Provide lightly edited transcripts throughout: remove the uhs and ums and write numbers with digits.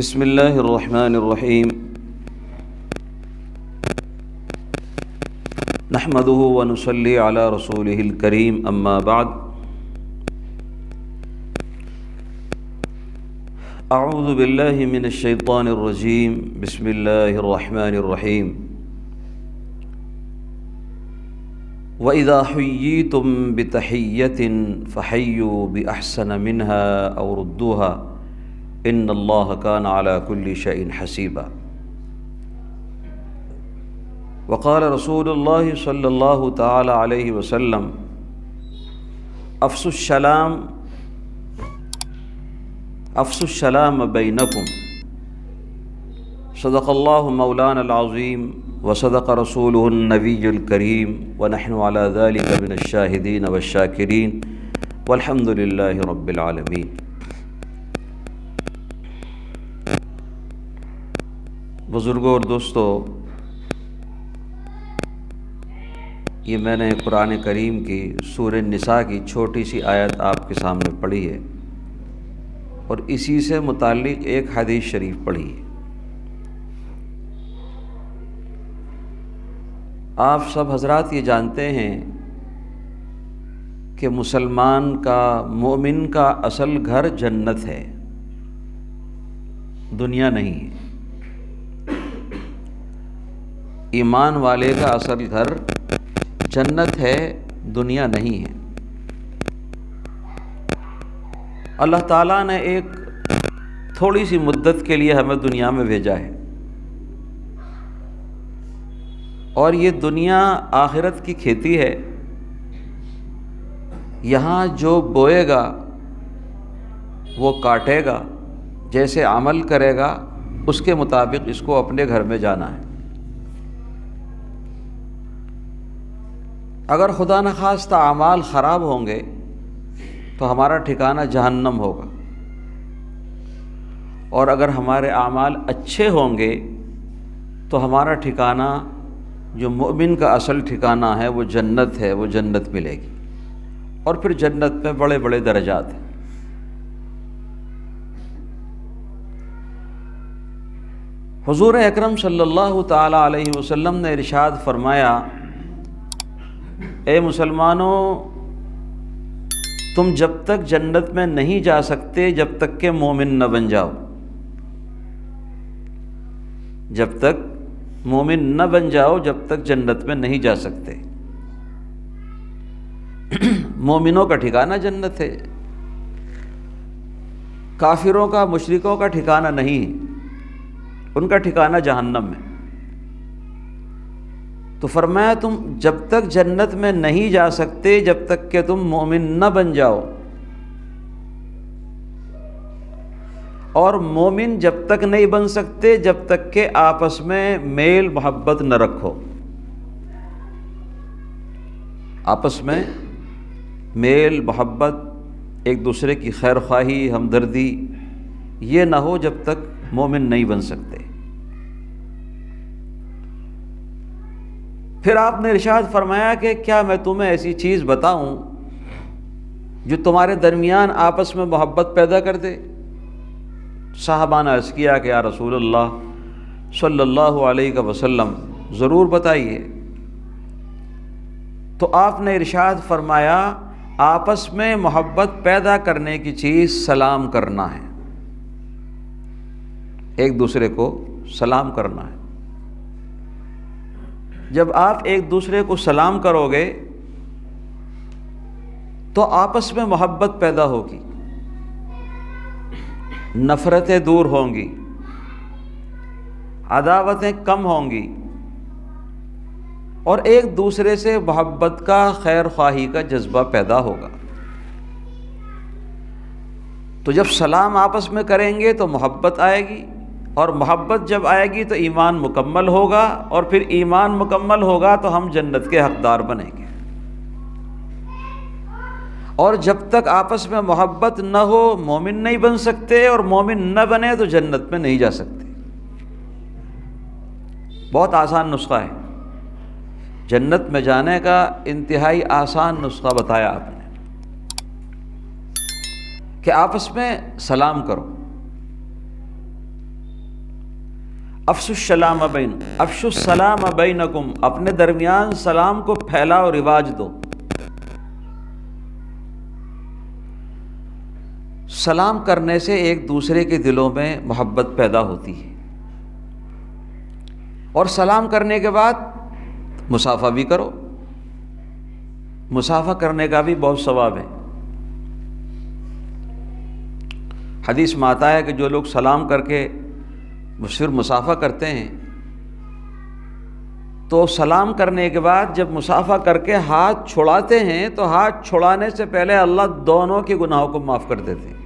بسم اللہ الرحمن الرحیم نحمدہ ونصلی علی رسولہ الکریم اما بعد اعوذ باللہ من الشیطان الرجیم بسم اللہ الرحمن الرحیم وَإِذَا حُيِّيتُم بِتَحِيَّةٍ فَحَيُّوا بِأَحْسَنَ مِنْهَا أَوْ رُدُّوهَا ان اللہ کان علی کل شیء حسیبا وقال رسول اللہ صلی اللہ تعالی علیہ وسلم افشوا السلام بینکم صدق اللہ مولانا العظیم وصدق رسولہ النبی الکریم ونحن علی ذلک من الشاہدین والشاکرین والحمد للہ رب العالمین۔ بزرگوں اور دوستو، یہ میں نے قرآن کریم کی سورہ نساء کی چھوٹی سی آیت آپ کے سامنے پڑھی ہے اور اسی سے متعلق ایک حدیث شریف پڑھی ہے۔ آپ سب حضرات یہ جانتے ہیں کہ مسلمان کا، مومن کا اصل گھر جنت ہے، دنیا نہیں ہے۔ ایمان والے کا اصل گھر جنت ہے، دنیا نہیں ہے۔ اللہ تعالیٰ نے ایک تھوڑی سی مدت کے لیے ہمیں دنیا میں بھیجا ہے، اور یہ دنیا آخرت کی کھیتی ہے۔ یہاں جو بوئے گا وہ کاٹے گا، جیسے عمل کرے گا اس کے مطابق اس کو اپنے گھر میں جانا ہے۔ اگر خدا نخواستہ اعمال خراب ہوں گے تو ہمارا ٹھکانہ جہنم ہوگا، اور اگر ہمارے اعمال اچھے ہوں گے تو ہمارا ٹھکانہ، جو مومن کا اصل ٹھکانہ ہے، وہ جنت ہے، وہ جنت ملے گی، اور پھر جنت میں بڑے بڑے درجات ہیں۔ حضور اکرم صلی اللہ تعالی علیہ وسلم نے ارشاد فرمایا، اے مسلمانوں، تم جب تک جنت میں نہیں جا سکتے جب تک کہ مومن نہ بن جاؤ۔ جب تک مومن نہ بن جاؤ، جب تک جنت میں نہیں جا سکتے۔ مومنوں کا ٹھکانہ جنت ہے، کافروں کا، مشرکوں کا ٹھکانہ نہیں، ان کا ٹھکانہ جہنم ہے۔ تو فرمایا تم جب تک جنت میں نہیں جا سکتے جب تک کہ تم مومن نہ بن جاؤ، اور مومن جب تک نہیں بن سکتے جب تک کہ آپس میں میل محبت نہ رکھو۔ آپس میں میل محبت، ایک دوسرے کی خیر خواہی، ہمدردی، یہ نہ ہو جب تک مومن نہیں بن سکتے۔ پھر آپ نے ارشاد فرمایا کہ کیا میں تمہیں ایسی چیز بتاؤں جو تمہارے درمیان آپس میں محبت پیدا کر دے؟ صحابہ نے عرض کیا کہ یا رسول اللہ صلی اللہ علیہ وسلم، ضرور بتائیے۔ تو آپ نے ارشاد فرمایا، آپس میں محبت پیدا کرنے کی چیز سلام کرنا ہے، ایک دوسرے کو سلام کرنا ہے۔ جب آپ ایک دوسرے کو سلام کرو گے تو آپس میں محبت پیدا ہوگی، نفرتیں دور ہوں گی، عداوتیں کم ہوں گی، اور ایک دوسرے سے محبت کا، خیر خواہی کا جذبہ پیدا ہوگا۔ تو جب سلام آپس میں کریں گے تو محبت آئے گی، اور محبت جب آئے گی تو ایمان مکمل ہوگا، اور پھر ایمان مکمل ہوگا تو ہم جنت کے حقدار بنیں گے۔ اور جب تک آپس میں محبت نہ ہو مومن نہیں بن سکتے، اور مومن نہ بنے تو جنت میں نہیں جا سکتے۔ بہت آسان نسخہ ہے، جنت میں جانے کا انتہائی آسان نسخہ بتایا آپ نے کہ آپس میں سلام کرو۔ افشوا السلام بینکم، اپنے درمیان سلام کو پھیلاؤ، رواج دو۔ سلام کرنے سے ایک دوسرے کے دلوں میں محبت پیدا ہوتی ہے، اور سلام کرنے کے بعد مصافحہ بھی کرو، مصافحہ کرنے کا بھی بہت ثواب ہے۔ حدیث میں آتا ہے کہ جو لوگ سلام کر کے صرف مصافحہ کرتے ہیں تو سلام کرنے کے بعد جب مصافحہ کر کے ہاتھ چھڑاتے ہیں تو ہاتھ چھڑانے سے پہلے اللہ دونوں کے گناہوں کو معاف کر دیتے ہیں،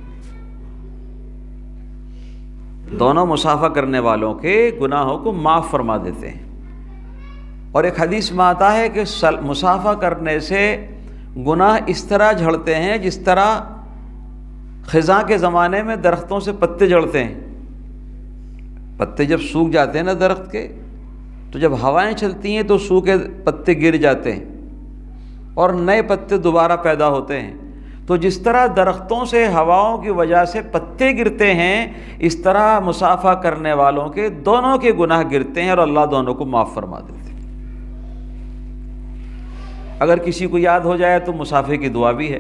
دونوں مصافحہ کرنے والوں کے گناہوں کو معاف فرما دیتے ہیں۔ اور ایک حدیث میں آتا ہے کہ مصافحہ کرنے سے گناہ اس طرح جھڑتے ہیں جس طرح خزاں کے زمانے میں درختوں سے پتے جھڑتے ہیں۔ پتے جب سوکھ جاتے ہیں نا درخت کے، تو جب ہوائیں چلتی ہیں تو سوکھے پتے گر جاتے ہیں اور نئے پتے دوبارہ پیدا ہوتے ہیں۔ تو جس طرح درختوں سے ہواؤں کی وجہ سے پتے گرتے ہیں، اس طرح مصافحہ کرنے والوں کے دونوں کے گناہ گرتے ہیں اور اللہ دونوں کو معاف فرما دیتے ہیں۔ اگر کسی کو یاد ہو جائے تو مصافحے کی دعا بھی ہے،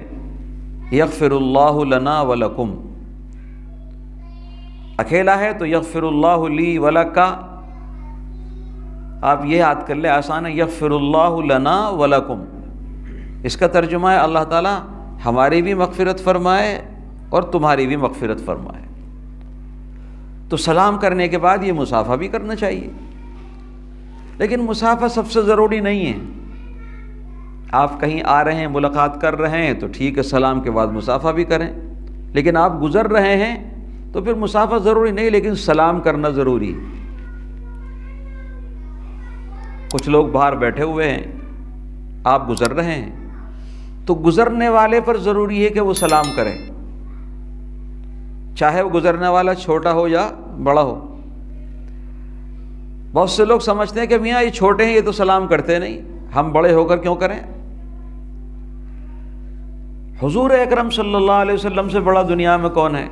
یغفر اللہ لنا ولکم، اکیلا ہے تو یغفر اللہ لی ولک، آپ یہ یاد کر لیں، آسان ہے، یغفر اللہ لنا ولکم۔ اس کا ترجمہ ہے اللہ تعالیٰ ہماری بھی مغفرت فرمائے اور تمہاری بھی مغفرت فرمائے۔ تو سلام کرنے کے بعد یہ مصافحہ بھی کرنا چاہیے، لیکن مصافحہ سب سے ضروری نہیں ہے۔ آپ کہیں آ رہے ہیں، ملاقات کر رہے ہیں تو ٹھیک ہے، سلام کے بعد مصافحہ بھی کریں، لیکن آپ گزر رہے ہیں تو پھر مصافحہ ضروری نہیں، لیکن سلام کرنا ضروری ہے۔ کچھ لوگ باہر بیٹھے ہوئے ہیں، آپ گزر رہے ہیں، تو گزرنے والے پر ضروری ہے کہ وہ سلام کرے، چاہے وہ گزرنے والا چھوٹا ہو یا بڑا ہو۔ بہت سے لوگ سمجھتے ہیں کہ میاں یہ چھوٹے ہیں، یہ تو سلام کرتے نہیں، ہم بڑے ہو کر کیوں کریں؟ حضور اکرم صلی اللہ علیہ وسلم سے بڑا دنیا میں کون ہے؟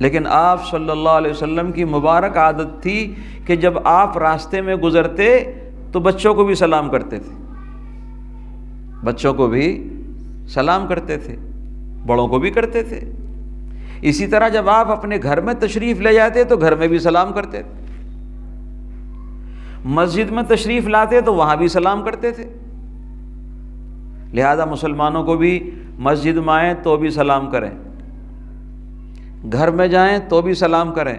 لیکن آپ صلی اللہ علیہ وسلم کی مبارک عادت تھی کہ جب آپ راستے میں گزرتے تو بچوں کو بھی سلام کرتے تھے، بچوں کو بھی سلام کرتے تھے، بڑوں کو بھی کرتے تھے۔ اسی طرح جب آپ اپنے گھر میں تشریف لے جاتے تو گھر میں بھی سلام کرتے تھے، مسجد میں تشریف لاتے تو وہاں بھی سلام کرتے تھے۔ لہذا مسلمانوں کو بھی مسجد میں آئیں تو بھی سلام کریں، گھر میں جائیں تو بھی سلام کریں،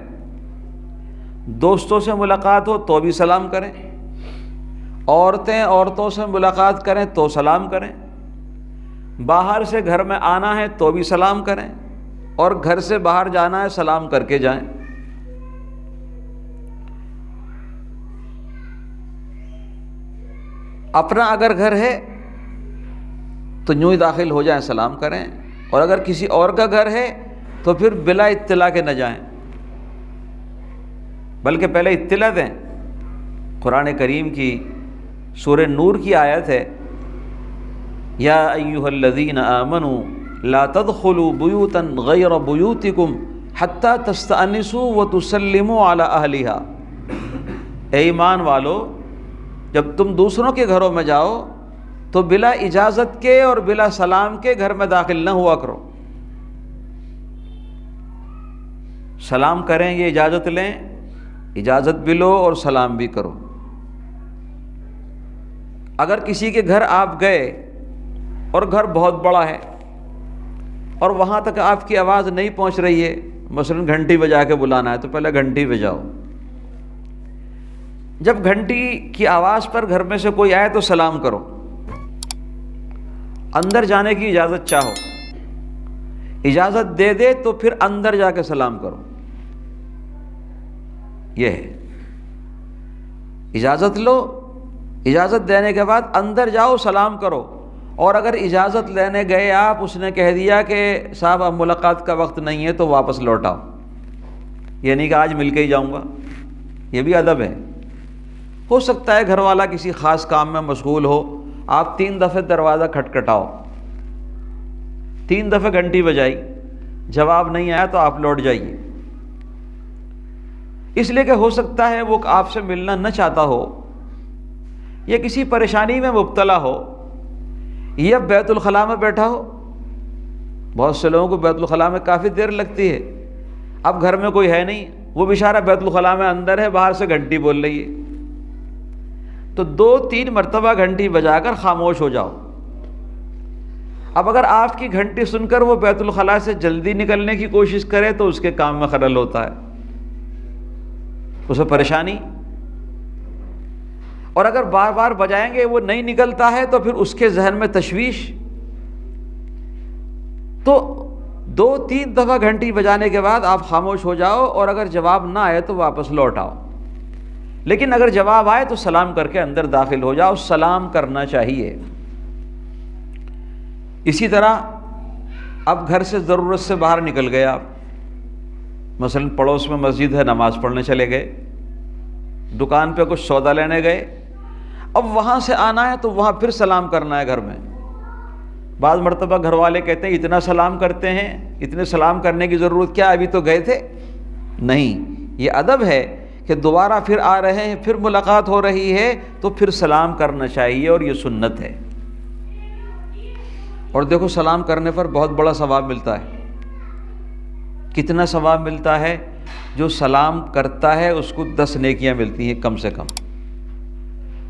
دوستوں سے ملاقات ہو تو بھی سلام کریں، عورتیں عورتوں سے ملاقات کریں تو سلام کریں، باہر سے گھر میں آنا ہے تو بھی سلام کریں، اور گھر سے باہر جانا ہے سلام کر کے جائیں۔ اپنا اگر گھر ہے تو یوں ہی داخل ہو جائیں، سلام کریں، اور اگر کسی اور کا گھر ہے تو پھر بلا اطلاع کے نہ جائیں، بلکہ پہلے اطلاع دیں۔ قرآن کریم کی سورہ نور کی آیت ہے، یا ایھا الذین آمنوا لا تدخلوا بیوتا غیر بیوتکم حتی تستأنسوا وتسلموا علی اہلہا۔ اے ایمان والو، جب تم دوسروں کے گھروں میں جاؤ تو بلا اجازت کے اور بلا سلام کے گھر میں داخل نہ ہوا کرو۔ سلام کریں، یہ اجازت لیں، اجازت بھی لو اور سلام بھی کرو۔ اگر کسی کے گھر آپ گئے اور گھر بہت بڑا ہے اور وہاں تک آپ کی آواز نہیں پہنچ رہی ہے، مثلا گھنٹی بجا کے بلانا ہے تو پہلے گھنٹی بجاؤ، جب گھنٹی کی آواز پر گھر میں سے کوئی آئے تو سلام کرو، اندر جانے کی اجازت چاہو، اجازت دے دے تو پھر اندر جا کے سلام کرو۔ یہ ہے، اجازت لو، اجازت دینے کے بعد اندر جاؤ، سلام کرو۔ اور اگر اجازت لینے گئے آپ، اس نے کہہ دیا کہ صاحب اب ملاقات کا وقت نہیں ہے تو واپس لوٹ آؤ، یہ نہیں کہ آج مل کے ہی جاؤں گا، یہ بھی ادب ہے۔ ہو سکتا ہے گھر والا کسی خاص کام میں مشغول ہو، آپ 3 دفعہ دروازہ کھٹکھٹاؤ، 3 دفعہ گھنٹی بجائی، جواب نہیں آیا تو آپ لوٹ جائیے۔ اس لیے کہ ہو سکتا ہے وہ آپ سے ملنا نہ چاہتا ہو، یا کسی پریشانی میں مبتلا ہو، یا بیت الخلاء میں بیٹھا ہو۔ بہت سے لوگوں کو بیت الخلاء میں کافی دیر لگتی ہے، اب گھر میں کوئی ہے نہیں، وہ بیچارہ بیت الخلاء میں اندر ہے، باہر سے گھنٹی بول رہی ہے، تو 2-3 مرتبہ گھنٹی بجا کر خاموش ہو جاؤ۔ اب اگر آپ کی گھنٹی سن کر وہ بیت الخلاء سے جلدی نکلنے کی کوشش کرے تو اس کے کام میں خلل ہوتا ہے، اسے پریشانی۔ اور اگر بار بار بجائیں گے وہ نہیں نکلتا ہے تو پھر اس کے ذہن میں تشویش۔ تو 2-3 دفعہ گھنٹی بجانے کے بعد آپ خاموش ہو جاؤ، اور اگر جواب نہ آئے تو واپس لوٹ آؤ، لیکن اگر جواب آئے تو سلام کر کے اندر داخل ہو جاؤ، سلام کرنا چاہیے۔ اسی طرح اب گھر سے ضرورت سے باہر نکل گئے آپ، مثلا پڑوس میں مسجد ہے، نماز پڑھنے چلے گئے، دکان پہ کچھ سودا لینے گئے، اب وہاں سے آنا ہے تو وہاں پھر سلام کرنا ہے گھر میں۔ بعض مرتبہ گھر والے کہتے ہیں اتنا سلام کرتے ہیں، اتنے سلام کرنے کی ضرورت کیا، ابھی تو گئے تھے۔ نہیں، یہ ادب ہے کہ دوبارہ پھر آ رہے ہیں، پھر ملاقات ہو رہی ہے تو پھر سلام کرنا چاہیے، اور یہ سنت ہے۔ اور دیکھو سلام کرنے پر بہت بڑا ثواب ملتا ہے۔ کتنا ثواب ملتا ہے؟ جو سلام کرتا ہے اس کو 10 نیکیاں ملتی ہیں کم سے کم۔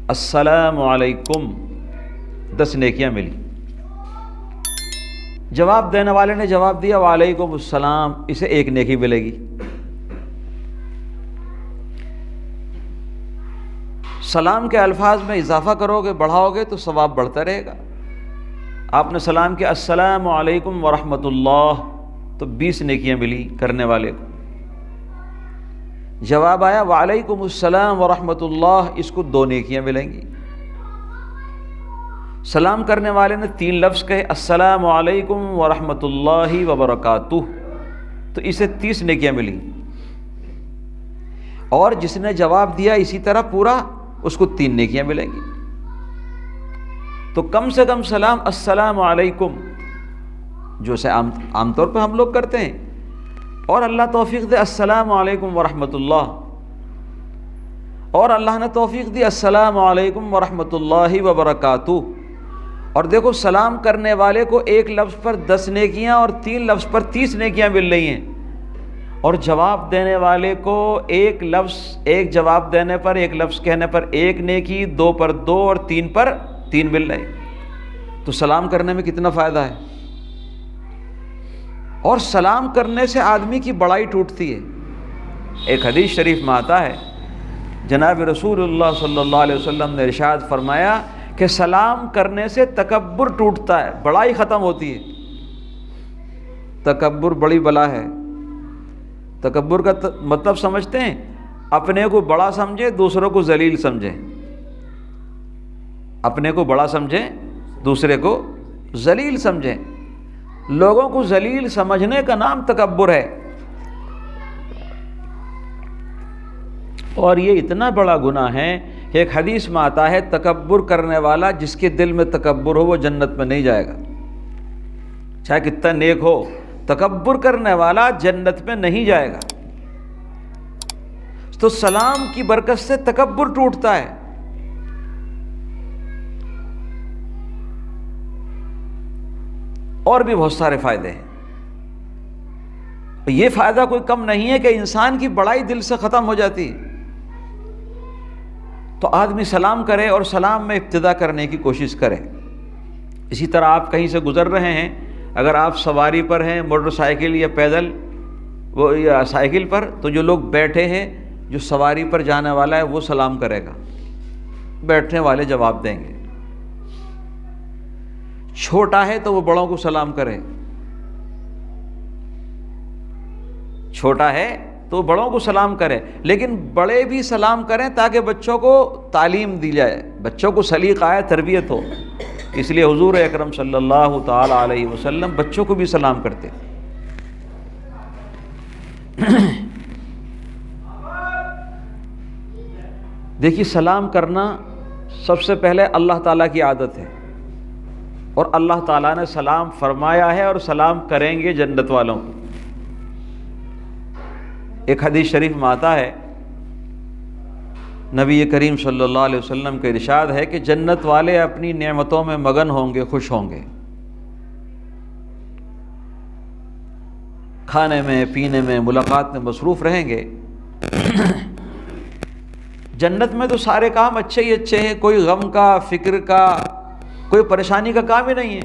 السلام علیکم 10 نیکیاں ملی، جواب دینے والے نے جواب دیا وعلیکم السلام، اسے 1 نیکی ملے گی۔ سلام کے الفاظ میں اضافہ کرو گے، بڑھاؤ گے تو ثواب بڑھتا رہے گا۔ آپ نے سلام کیا السلام علیکم ورحمۃ اللہ تو 20 نیکیاں ملی کرنے والے کو۔ جواب آیا وعلیکم السلام ورحمۃ اللہ، اس کو 2 نیکیاں ملیں گی۔ سلام کرنے والے نے 3 لفظ کہے السلام علیکم ورحمۃ اللہ وبرکاتہ تو اسے 30 نیکیاں ملی، اور جس نے جواب دیا اسی طرح پورا، اس کو 3 نیکیاں ملیں گی۔ تو کم سے کم سلام السلام علیکم، جو سے عام طور پہ ہم لوگ کرتے ہیں، اور اللہ توفیق دے السلام علیکم ورحمۃ اللہ، اور اللہ نے توفیق دی السلام علیکم ورحمۃ اللہ وبرکاتہ۔ اور دیکھو سلام کرنے والے کو 1 لفظ پر 10 نیکیاں اور 3 لفظ پر 30 نیکیاں مل رہی ہیں، اور جواب دینے والے کو 1 لفظ، 1 جواب دینے پر، 1 لفظ کہنے پر 1 نیکی، 2 پر 2 اور 3 پر 3 مل رہے۔ تو سلام کرنے میں کتنا فائدہ ہے، اور سلام کرنے سے آدمی کی بڑائی ٹوٹتی ہے۔ ایک حدیث شریف میں آتا ہے، جناب رسول اللہ صلی اللہ علیہ وسلم نے ارشاد فرمایا کہ سلام کرنے سے تکبر ٹوٹتا ہے، بڑائی ختم ہوتی ہے۔ تکبر بڑی بلا ہے۔ تکبر کا مطلب سمجھتے ہیں؟ اپنے کو بڑا سمجھے، دوسروں کو ذلیل سمجھے۔ اپنے کو بڑا سمجھیں، دوسرے کو ذلیل سمجھیں۔ لوگوں کو ذلیل سمجھنے کا نام تکبر ہے، اور یہ اتنا بڑا گناہ ہے۔ ایک حدیث میں آتا ہے تکبر کرنے والا جس کے دل میں تکبر ہو وہ جنت میں نہیں جائے گا، چاہے کتنا نیک ہو، تکبر کرنے والا جنت میں نہیں جائے گا۔ تو سلام کی برکت سے تکبر ٹوٹتا ہے۔ اور بھی بہت سارے فائدے ہیں، یہ فائدہ کوئی کم نہیں ہے کہ انسان کی بڑائی دل سے ختم ہو جاتی ہے۔ تو آدمی سلام کرے اور سلام میں ابتدا کرنے کی کوشش کرے۔ اسی طرح آپ کہیں سے گزر رہے ہیں، اگر آپ سواری پر ہیں، موٹر سائیکل یا پیدل یا سائیکل پر، تو جو لوگ بیٹھے ہیں، جو سواری پر جانے والا ہے وہ سلام کرے گا، بیٹھنے والے جواب دیں گے۔ چھوٹا ہے تو وہ بڑوں کو سلام کرے، چھوٹا ہے تو بڑوں کو سلام کرے، لیکن بڑے بھی سلام کریں تاکہ بچوں کو تعلیم دی جائے، بچوں کو سلیقہ آئے، تربیت ہو۔ اس لیے حضور اکرم صلی اللہ تعالی علیہ وسلم بچوں کو بھی سلام کرتے۔ دیکھیے سلام کرنا سب سے پہلے اللہ تعالیٰ کی عادت ہے، اور اللہ تعالیٰ نے سلام فرمایا ہے، اور سلام کریں گے جنت والوں کو۔ ایک حدیث شریف میں آتا ہے نبی کریم صلی اللہ علیہ وسلم کا ارشاد ہے کہ جنت والے اپنی نعمتوں میں مگن ہوں گے، خوش ہوں گے، کھانے میں، پینے میں، ملاقات میں مصروف رہیں گے۔ جنت میں تو سارے کام اچھے ہی اچھے ہیں، کوئی غم کا، فکر کا، کوئی پریشانی کا کام ہی نہیں ہے۔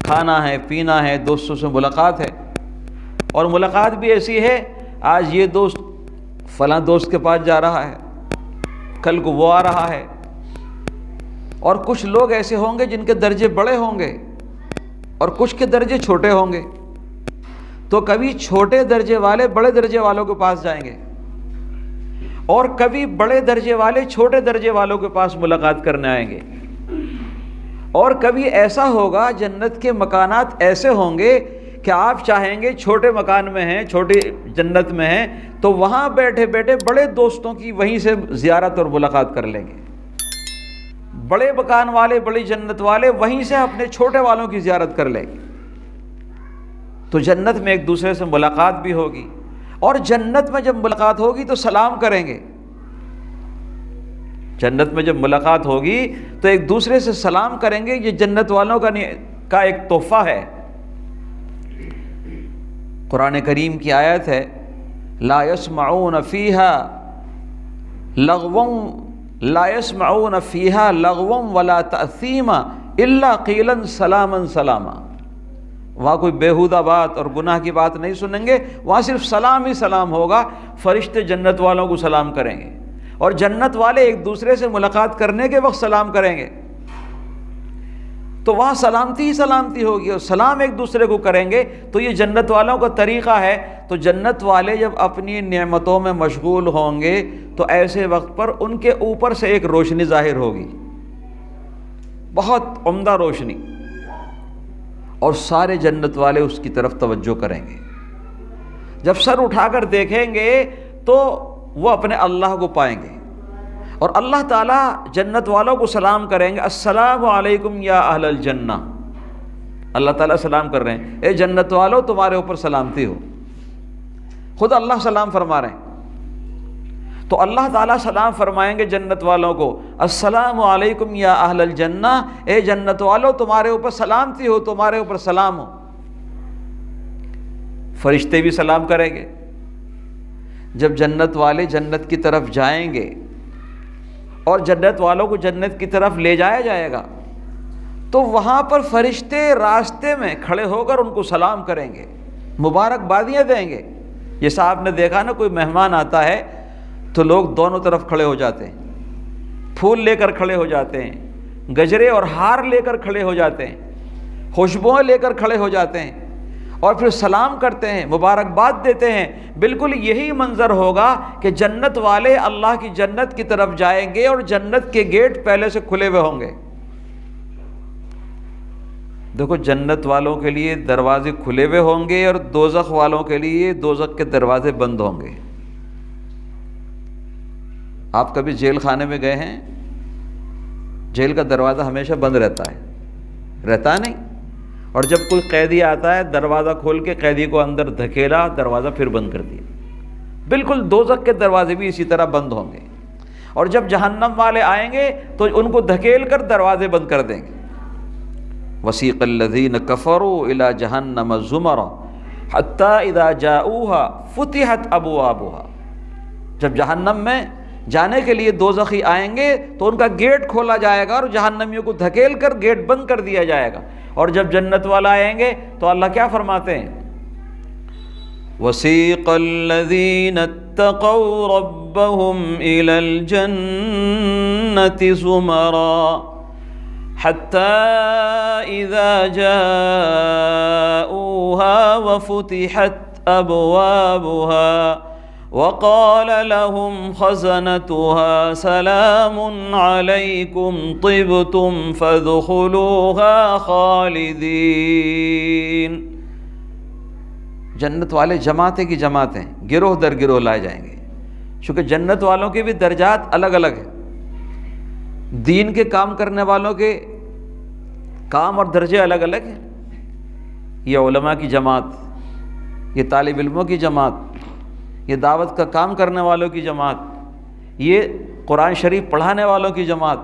کھانا ہے، پینا ہے، دوستوں سے ملاقات ہے، اور ملاقات بھی ایسی ہے، آج یہ دوست فلاں دوست کے پاس جا رہا ہے، کل کو وہ آ رہا ہے۔ اور کچھ لوگ ایسے ہوں گے جن کے درجے بڑے ہوں گے اور کچھ کے درجے چھوٹے ہوں گے، تو کبھی چھوٹے درجے والے بڑے درجے والوں کے پاس جائیں گے، اور کبھی بڑے درجے والے چھوٹے درجے والوں کے پاس ملاقات کرنے آئیں گے، اور کبھی ایسا ہوگا جنت کے مکانات ایسے ہوں گے کہ آپ چاہیں گے چھوٹے مکان میں ہیں، چھوٹی جنت میں ہیں، تو وہاں بیٹھے بیٹھے بڑے دوستوں کی وہیں سے زیارت اور ملاقات کر لیں گے، بڑے مکان والے، بڑی جنت والے وہیں سے اپنے چھوٹے والوں کی زیارت کر لیں گے۔ تو جنت میں ایک دوسرے سے ملاقات بھی ہوگی، اور جنت میں جب ملاقات ہوگی تو سلام کریں گے۔ جنت میں جب ملاقات ہوگی تو ایک دوسرے سے سلام کریں گے، یہ جنت والوں کا ایک تحفہ ہے۔ قرآن کریم کی آیت ہے، لا يسمعون فيها لغوا ولا تأثیما الا قیلا سلاما سلاما۔ وہاں کوئی بیہودہ بات اور گناہ کی بات نہیں سنیں گے، وہاں صرف سلام ہی سلام ہوگا۔ فرشتے جنت والوں کو سلام کریں گے، اور جنت والے ایک دوسرے سے ملاقات کرنے کے وقت سلام کریں گے، تو وہاں سلامتی ہی سلامتی ہوگی، اور سلام ایک دوسرے کو کریں گے۔ تو یہ جنت والوں کا طریقہ ہے۔ تو جنت والے جب اپنی نعمتوں میں مشغول ہوں گے تو ایسے وقت پر ان کے اوپر سے ایک روشنی ظاہر ہوگی، بہت عمدہ روشنی، اور سارے جنت والے اس کی طرف توجہ کریں گے۔ جب سر اٹھا کر دیکھیں گے تو وہ اپنے اللہ کو پائیں گے، اور اللہ تعالیٰ جنت والوں کو سلام کریں گے، السلام علیکم یا اہل الجنہ۔ اللہ تعالیٰ سلام کر رہے ہیں، اے جنت والوں تمہارے اوپر سلامتی ہو، خود اللہ سلام فرما رہے ہیں۔ تو اللہ تعالیٰ سلام فرمائیں گے جنت والوں کو، السلام علیکم یا اہل الجنہ، اے جنت والوں تمہارے اوپر سلامتی ہو، تمہارے اوپر سلام ہو۔ فرشتے بھی سلام کریں گے۔ جب جنت والے جنت کی طرف جائیں گے اور جنت والوں کو جنت کی طرف لے جایا جائے گا، تو وہاں پر فرشتے راستے میں کھڑے ہو کر ان کو سلام کریں گے، مبارکبادیاں دیں گے۔ جیسا آپ نے دیکھا نا، کوئی مہمان آتا ہے تو لوگ دونوں طرف کھڑے ہو جاتے ہیں، پھول لے کر کھڑے ہو جاتے ہیں، گجرے اور ہار لے کر کھڑے ہو جاتے ہیں، خوشبوئیں لے کر کھڑے ہو جاتے ہیں، اور پھر سلام کرتے ہیں، مبارکباد دیتے ہیں۔ بالکل یہی منظر ہوگا کہ جنت والے اللہ کی جنت کی طرف جائیں گے اور جنت کے گیٹ پہلے سے کھلے ہوئے ہوں گے۔ دیکھو، جنت والوں کے لیے دروازے کھلے ہوئے ہوں گے، اور دوزخ والوں کے لیے دوزخ کے دروازے بند ہوں گے۔ آپ کبھی جیل خانے میں گئے ہیں؟ جیل کا دروازہ ہمیشہ بند رہتا نہیں، اور جب کوئی قیدی آتا ہے دروازہ کھول کے قیدی کو اندر دھکیلا، دروازہ پھر بند کر دیا۔ بالکل دوزخ کے دروازے بھی اسی طرح بند ہوں گے، اور جب جہنم والے آئیں گے تو ان کو دھکیل کر دروازے بند کر دیں گے۔ وسیق الذین کفروا الی جہنم زمرا حتی اذا جاؤوها فتحت ابوابها۔ جب جہنم میں جانے کے لیے دوزخی آئیں گے تو ان کا گیٹ کھولا جائے گا اور جہنمیوں کو دھکیل کر گیٹ بند کر دیا جائے گا، اور جب جنت والا آئیں گے تو اللہ کیا فرماتے ہیں؟ وَسِيقَ الَّذِينَ اتَّقَوْا رَبَّهُمْ إِلَى الْجَنَّةِ زُمَرًا حَتَّى إِذَا جَاءُوهَا وَفُتِحَتْ أَبْوَابُهَا وَقَالَ لَهُمْ خَزَنَتُهَا سَلَامٌ عَلَيْكُمْ طِبْتُمْ فَادْخُلُوهَا خَالِدِينَ۔ جنت والے جماعتیں کی جماعتیں، گروہ در گروہ لائے جائیں گے، چونکہ جنت والوں کے بھی درجات الگ الگ ہیں۔ دین کے کام کرنے والوں کے کام اور درجے الگ الگ ہیں۔ یہ علماء کی جماعت، یہ طالب علموں کی جماعت، یہ دعوت کا کام کرنے والوں کی جماعت، یہ قرآن شریف پڑھانے والوں کی جماعت،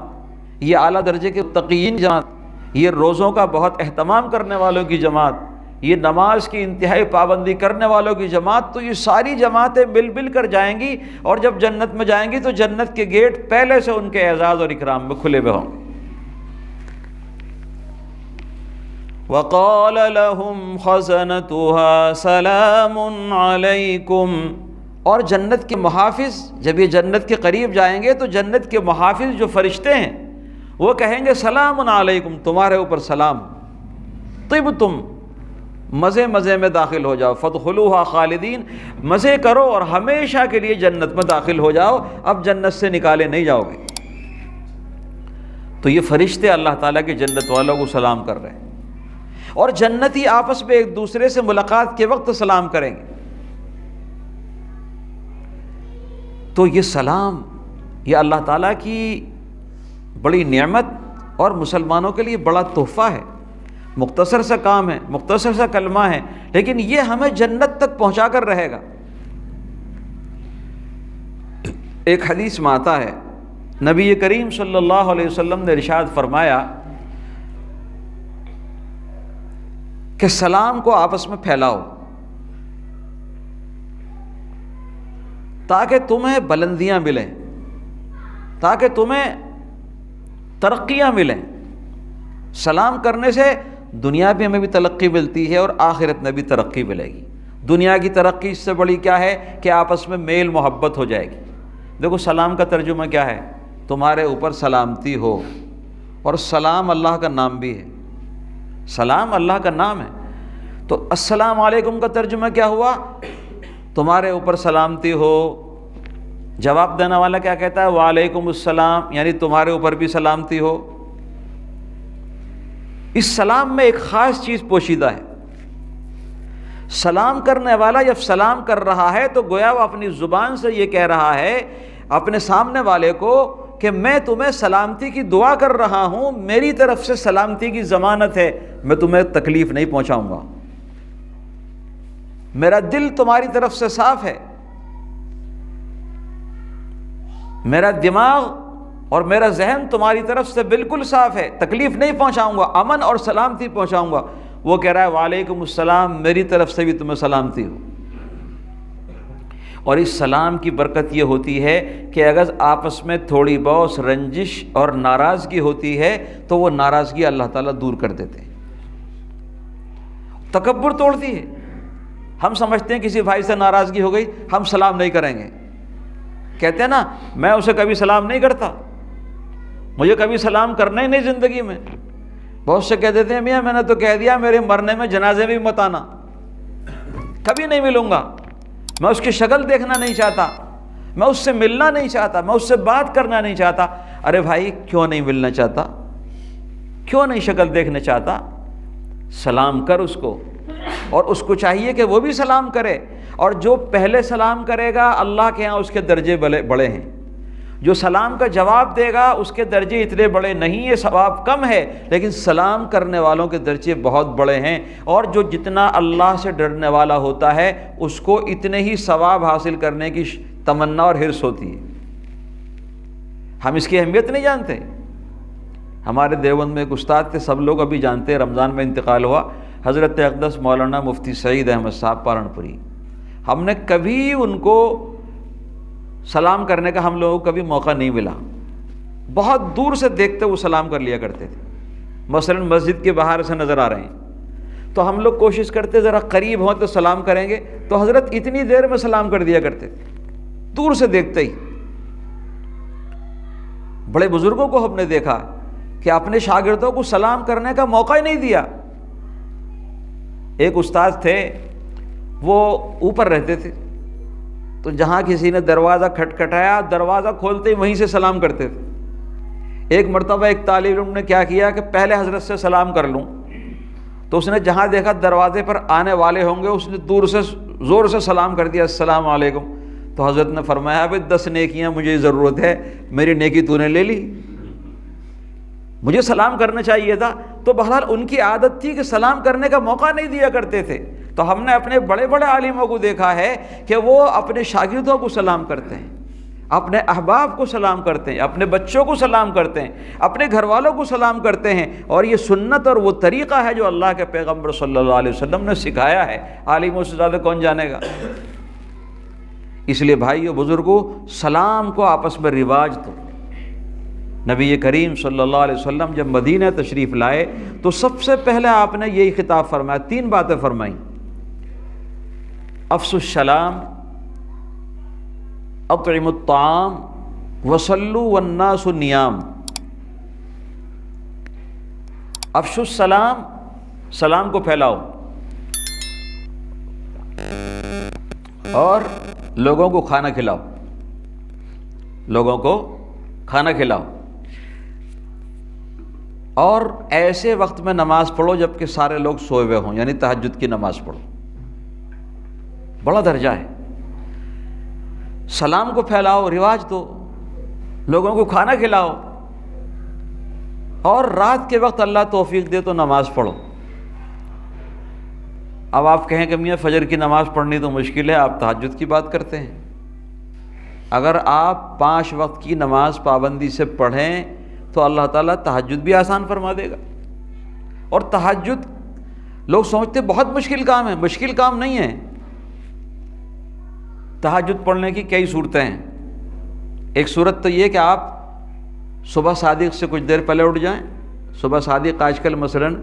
یہ اعلیٰ درجے کے تقیین جماعت، یہ روزوں کا بہت اہتمام کرنے والوں کی جماعت، یہ نماز کی انتہائی پابندی کرنے والوں کی جماعت، تو یہ ساری جماعتیں مل کر جائیں گی، اور جب جنت میں جائیں گی تو جنت کے گیٹ پہلے سے ان کے اعزاز اور اکرام میں کھلے ہوئے ہوں گے۔ وَقَالَ لَهُمْ خَزَنَتُهَا سَلَامٌ عَلَيْكُمْ، اور جنت کے محافظ جب یہ جنت کے قریب جائیں گے تو جنت کے محافظ جو فرشتے ہیں وہ کہیں گے سلام علیکم، تمہارے اوپر سلام، طبتم، مزے مزے میں داخل ہو جاؤ، فادخلوها خالدین، مزے کرو اور ہمیشہ کے لیے جنت میں داخل ہو جاؤ، اب جنت سے نکالے نہیں جاؤ گے۔ تو یہ فرشتے اللہ تعالیٰ کے جنت والوں کو سلام کر رہے ہیں، اور جنتی آپس میں ایک دوسرے سے ملاقات کے وقت سلام کریں گے۔ تو یہ سلام یہ اللہ تعالیٰ کی بڑی نعمت اور مسلمانوں کے لیے بڑا تحفہ ہے۔ مختصر سا کام ہے، مختصر سا کلمہ ہے، لیکن یہ ہمیں جنت تک پہنچا کر رہے گا۔ ایک حدیث میں آتا ہے، نبی کریم صلی اللہ علیہ وسلم نے ارشاد فرمایا کہ سلام کو آپس میں پھیلاؤ تاکہ تمہیں بلندیاں ملیں، تاکہ تمہیں ترقیاں ملیں۔ سلام کرنے سے دنیا میں ہمیں بھی ترقی ملتی ہے اور آخرت میں بھی ترقی ملے گی۔ دنیا کی ترقی اس سے بڑی کیا ہے کہ آپس میں میل محبت ہو جائے گی۔ دیکھو سلام کا ترجمہ کیا ہے؟ تمہارے اوپر سلامتی ہو، اور سلام اللہ کا نام بھی ہے، سلام اللہ کا نام ہے۔ تو السلام علیکم کا ترجمہ کیا ہوا؟ تمہارے اوپر سلامتی ہو۔ جواب دینے والا کیا کہتا ہے؟ وعلیکم السلام، یعنی تمہارے اوپر بھی سلامتی ہو۔ اس سلام میں ایک خاص چیز پوشیدہ ہے۔ سلام کرنے والا جب سلام کر رہا ہے تو گویا وہ اپنی زبان سے یہ کہہ رہا ہے اپنے سامنے والے کو کہ میں تمہیں سلامتی کی دعا کر رہا ہوں، میری طرف سے سلامتی کی ضمانت ہے، میں تمہیں تکلیف نہیں پہنچاؤں گا، میرا دل تمہاری طرف سے صاف ہے، میرا دماغ اور میرا ذہن تمہاری طرف سے بالکل صاف ہے، تکلیف نہیں پہنچاؤں گا، امن اور سلامتی پہنچاؤں گا۔ وہ کہہ رہا ہے وعلیکم السلام، میری طرف سے بھی تمہیں سلامتی ہو۔ اور اس سلام کی برکت یہ ہوتی ہے کہ اگر آپس میں تھوڑی بہت رنجش اور ناراضگی ہوتی ہے تو وہ ناراضگی اللہ تعالیٰ دور کر دیتے ہیں، تکبر توڑتی ہے۔ ہم سمجھتے ہیں کسی بھائی سے ناراضگی ہو گئی ہم سلام نہیں کریں گے، کہتے ہیں نا میں اسے کبھی سلام نہیں کرتا، مجھے کبھی سلام کرنا ہی نہیں زندگی میں۔ بہت سے کہہ دیتے ہیں میاں میں نے تو کہہ دیا میرے مرنے میں جنازے میں بھی مت آنا، کبھی نہیں ملوں گا، میں اس کی شکل دیکھنا نہیں چاہتا، میں اس سے ملنا نہیں چاہتا، میں اس سے بات کرنا نہیں چاہتا۔ ارے بھائی کیوں نہیں ملنا چاہتا؟ کیوں نہیں شکل دیکھنا چاہتا؟ سلام کر اس کو، اور اس کو چاہیے کہ وہ بھی سلام کرے، اور جو پہلے سلام کرے گا اللہ کے ہاں اس کے درجے بڑے ہیں، جو سلام کا جواب دے گا اس کے درجے اتنے بڑے نہیں، یہ ثواب کم ہے، لیکن سلام کرنے والوں کے درجے بہت بڑے ہیں، اور جو جتنا اللہ سے ڈرنے والا ہوتا ہے اس کو اتنے ہی ثواب حاصل کرنے کی تمنا اور حرص ہوتی ہے۔ ہم اس کی اہمیت نہیں جانتے۔ ہمارے دیوبند میں ایک استاد تھے، سب لوگ ابھی جانتے ہیں، رمضان میں انتقال ہوا، حضرت اقدس مولانا مفتی سعید احمد صاحب پالنپوری۔ ہم نے کبھی ان کو سلام کرنے کا ہم لوگوں کو کبھی موقع نہیں ملا، بہت دور سے دیکھتے وہ سلام کر لیا کرتے تھے، مثلا مسجد کے باہر سے نظر آ رہے ہیں تو ہم لوگ کوشش کرتے ذرا قریب ہوں تو سلام کریں گے، تو حضرت اتنی دیر میں سلام کر دیا کرتے تھے، دور سے دیکھتے ہی۔ بڑے بزرگوں کو ہم نے دیکھا کہ اپنے شاگردوں کو سلام کرنے کا موقع ہی نہیں دیا۔ ایک استاد تھے وہ اوپر رہتے تھے، تو جہاں کسی نے دروازہ کھٹکھٹایا دروازہ کھولتے ہی وہیں سے سلام کرتے تھے۔ ایک مرتبہ ایک طالب علم نے کیا کیا کہ پہلے حضرت سے سلام کر لوں، تو اس نے جہاں دیکھا دروازے پر آنے والے ہوں گے اس نے دور سے زور سے سلام کر دیا السلام علیکم، تو حضرت نے فرمایا ابھی 10 نیکیاں مجھے ضرورت ہے، میری نیکی تو نے لے لی، مجھے سلام کرنا چاہیے تھا۔ تو بہرحال ان کی عادت تھی کہ سلام کرنے کا موقع نہیں دیا کرتے تھے۔ تو ہم نے اپنے بڑے بڑے عالموں کو دیکھا ہے کہ وہ اپنے شاگردوں کو سلام کرتے ہیں، اپنے احباب کو سلام کرتے ہیں، اپنے بچوں کو سلام کرتے ہیں، اپنے گھر والوں کو سلام کرتے ہیں، اور یہ سنت اور وہ طریقہ ہے جو اللہ کے پیغمبر صلی اللہ علیہ وسلم نے سکھایا ہے، عالموں سے زیادہ کون جانے گا۔ اس لیے بھائیو بزرگوں، سلام کو آپس میں رواج دو۔ نبی کریم صلی اللہ علیہ وسلم جب مدینہ تشریف لائے تو سب سے پہلے آپ نے یہی خطاب فرمایا، 3 باتیں فرمائیں: افشوا السلام، اطعموا الطعام، وصلوا والناس نیام۔ افشوا السلام، سلام کو پھیلاؤ اور لوگوں کو کھانا کھلاؤ، لوگوں کو کھانا کھلاؤ، اور ایسے وقت میں نماز پڑھو جب کہ سارے لوگ سوئے ہوئے ہوں، یعنی تہجد کی نماز پڑھو۔ بڑا درجہ ہے۔ سلام کو پھیلاؤ، رواج دو، لوگوں کو کھانا کھلاؤ، اور رات کے وقت اللہ توفیق دے تو نماز پڑھو۔ اب آپ کہیں کہ میاں فجر کی نماز پڑھنی تو مشکل ہے، آپ تہجد کی بات کرتے ہیں۔ اگر آپ 5 وقت کی نماز پابندی سے پڑھیں تو اللہ تعالیٰ تہجد بھی آسان فرما دے گا۔ اور تہجد لوگ سمجھتے بہت مشکل کام ہے، مشکل کام نہیں ہے۔ تہجد پڑھنے کی کئی صورتیں ہیں۔ ایک صورت تو یہ کہ آپ صبح صادق سے کچھ دیر پہلے اٹھ جائیں۔ صبح صادق آج کل مثلاً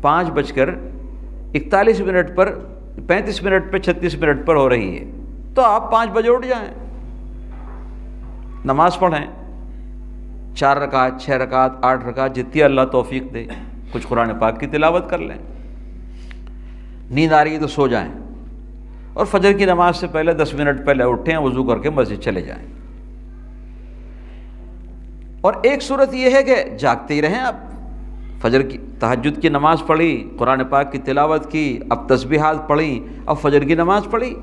5:41 پر 35 منٹ پہ 36 منٹ پر ہو رہی ہے، تو آپ 5 بجے اٹھ جائیں، نماز پڑھیں، 4 رکعت 6 رکعت 8 رکعت جتنی اللہ توفیق دے، کچھ قرآن پاک کی تلاوت کر لیں۔ نیند آ رہی ہے تو سو جائیں، اور فجر کی نماز سے پہلے 10 منٹ پہلے اٹھیں، وضو کر کے مسجد چلے جائیں۔ اور ایک صورت یہ ہے کہ جاگتے ہی رہیں، آپ فجر کی تہجد کی نماز پڑھی، قرآن پاک کی تلاوت کی، اب تسبیحات پڑھی، اب فجر کی نماز پڑھی۔